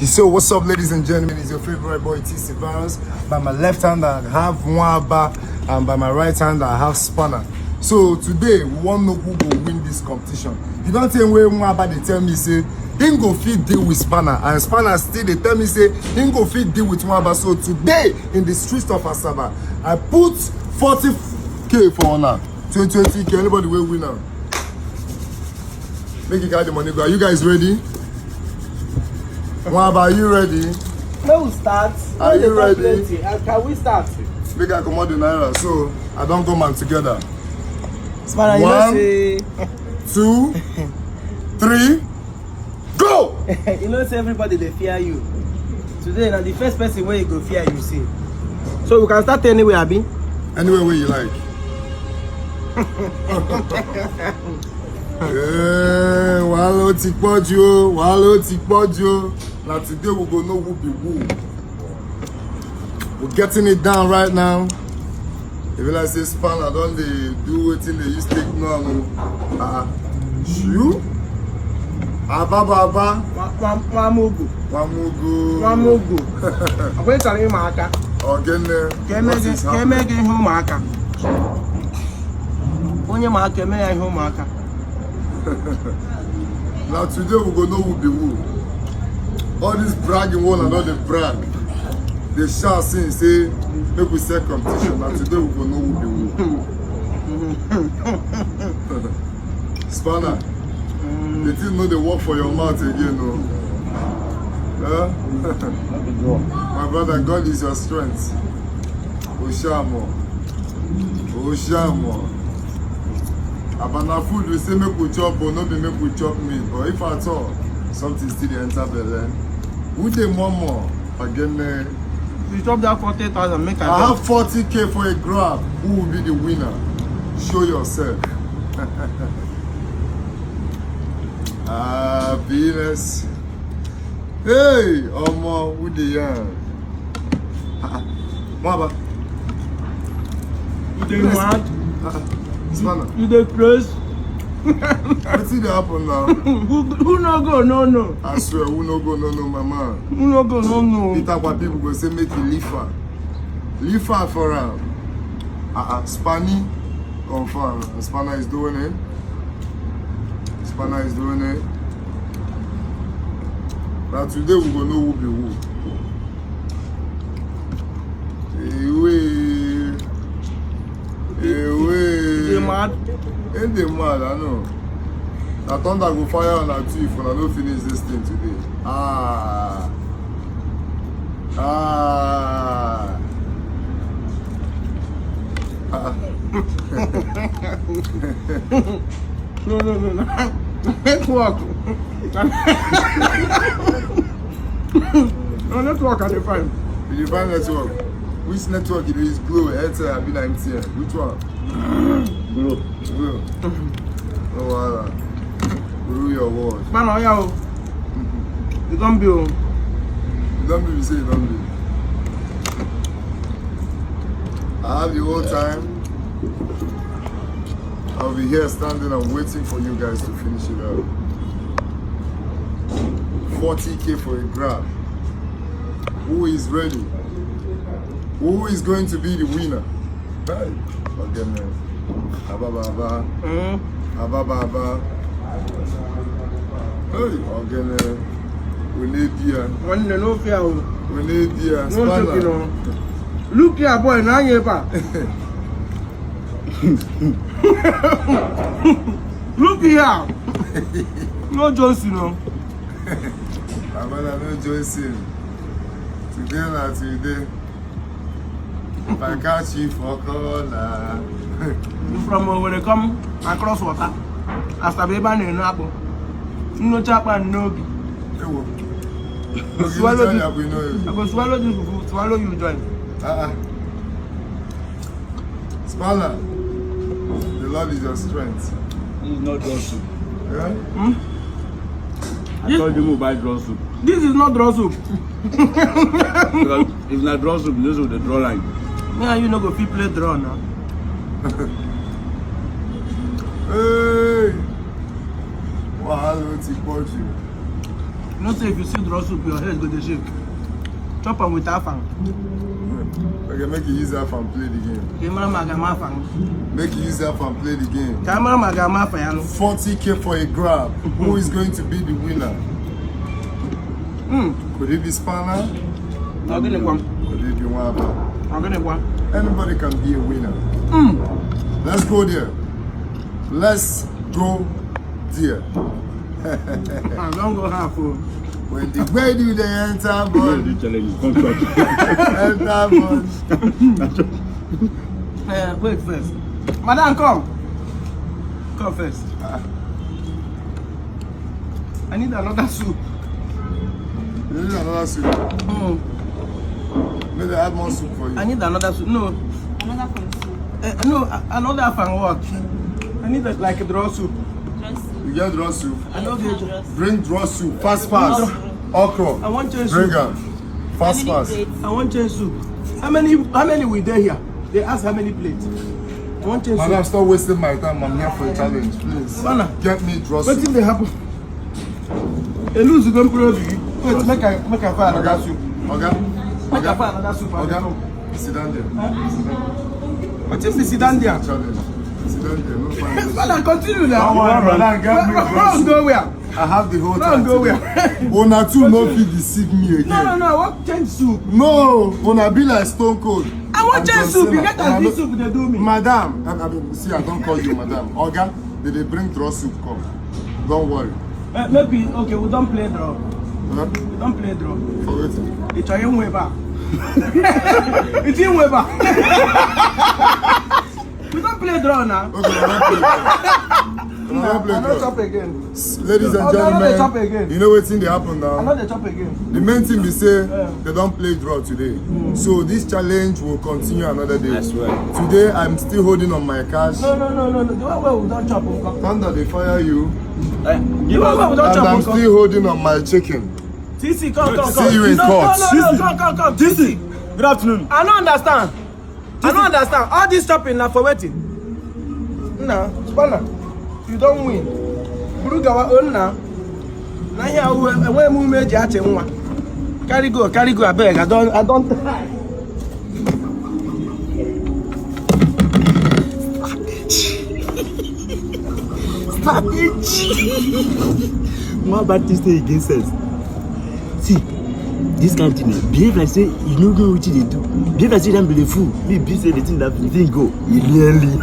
So what's up, ladies and gentlemen? It's your favorite boy TC Virus. By my left hand I have Mwaba, and by my right hand I have Spanner. So today we want to know who will win this competition. You don't tell where Mwaba they tell me say he go fit deal with Spanner, and Spanner still they tell me say he go fit deal with Mwaba. So today in the streets of Asaba, I put 40k for honor, 20k. Anybody will win now? Make you carry the money. Go. Are you guys ready? Mwaba, are you ready? No, we start. Are you ready? Can we start? Make I come out the naira, so I don't go man together. Spanner, 1, you 2, 3, go! you know, say everybody they fear you. Today, now the first person where you go fear you see. So we can start anywhere, Abi. Anywhere where you like. Yeah, walo ti pojo, walo ti pojo. Now today we go know who be who. We're getting it down right now. If you like say Spanner, don't they do it in the use take now? You? Ababa. Wamugu. I'm going to tell you, Maka. Again, Kemege Humaka. Only Maka, may I Humaka. Now today we go know who be who. All this bragging one and all the brag. They shall sing say make we set competition. Now today we go know who be who. Spanner, they didn't know they work for your mouth again, no. Huh? My brother, God is your strength. Oshamo. Abana food we say make we chop, but not be make we chop meat. But if at all something still enter belly, who dey more again? We chop that 40,000. Make I have 40k for a grab. Who will be the winner? Show yourself. Venus. Hey, Omo, who the yarn? Mwaba. You dey mad? Spanner. You dey close? What's it happen now? Who no go? No. I swear, who no go? No, my man. Who no go? No. Peter, what people go say make you leave her. Leave her for her. Spanny, confirm. Spanner is doing it. Spanner is doing it. Now today we go know who be who. You mad? Ain't they mad, I know. Now thunder go fire on our teeth when I don't finish this thing today. No. Network. No network at the time. Did you find network? Which network it is? Glow, Airtel, I've been MTN. Which one? Glow. No wahala. Rule your word. Man, yo. You don't be. You don't be, say you don't be. I have the whole time. I'll be here standing and waiting for you guys to finish it up. 40k for a grab. Who is ready? Who is going to be the winner? Right. Okay, man. Ababa. Hey, okay, man. We need beer. One no fear. We need beer. No joking. Look here, boy. Now you pa. Look here. No Johnson, no. No Johnson. Today na today. If I catch you for corner. From when they come across water, after baby and apple, no chapa no. Swallow this. I go swallow this. Swallow you join. Spanner, the Lord is your strength. It's not draw soup. Yeah? I told you to buy draw soup. This is not draw soup. Because if not draw soup, this is the draw line. Me and you no go fit play draw now. Hey! Wahala ti pọ̀ jù. You know, say if you see draw soup, your head go to shake. Chop them with afang. Okay, make you use that and play the game. Camera magama afang. Make you use that and play the game. Camera magama afang. 40K for a grab. Who is going to be the winner? Could it be Spanner? I'm gonna go. Could it be Waba? I'm gonna go. Anybody can be a winner. Let's go there. Let's go there. I don't go half. When the way do they enter, boy. The challenge is contract. Enter, boy. Wait first. Madam, come. Come first. I need another soup. You need another soup. Maybe I add more soup for you. I need another soup. No. Another from soup. No, another from what? I need like a draw soup. You get draw soup. I don't get it. Bring draw soup. Fast, fast. Okra. I want change Bring soup. them. Fast, fast. I want change soup. How many we there here? They ask how many plates. I want change Madam, soup. stop wasting my time. I'm here for a challenge, please. Mana. Get me draw What if soup. they happen? A lose going probably. Wait, make I find another soup. Okay? Make I find another soup. Okay? Sit down there. Sit down. What if they sit down there? Challenge. Sit down there. No fun. Madam, continue now. Don't worry, madam. Get me draw Run soup. go where? I have the whole Run time. go where? Una two no fit deceive me again. No, I want change soup. No, una be like Stone Cold. I want And change John soup. You Cena. get as this soup they do me. Madam, I mean, see, I don't call you madam. Oga, they bring draw soup come. Don't worry. Maybe okay, we don't play draw. Huh? We don't play draw. Forget it. It's a young Weber. It's in Weber. We don't play draw now. Okay, I don't play I don't draw. chop again. Ladies and Oh, no, no, they chop again. gentlemen, you know what's in the happen I now? know they chop again. The main thing we say, they don't play draw today. So this challenge will continue another day. That's right. Today, I'm still holding on my cash. No. The one where we don't chop. Thunder, they fire you. The one where we don't And chop. I'm still holding on my chicken. TC, come. See you in court. No, come. TC. Good afternoon. I don't understand. All this chopping now for waiting. Nah, Spanner, you don't win. Burugawa own now. Now here when we made you one. Carry go, I beg. I don't. What about this thing against us? See, this kind of thing, behave like say you don't know what they do. Behave like say you don't be the fool. Me, be say the thing that you didn't go. You really.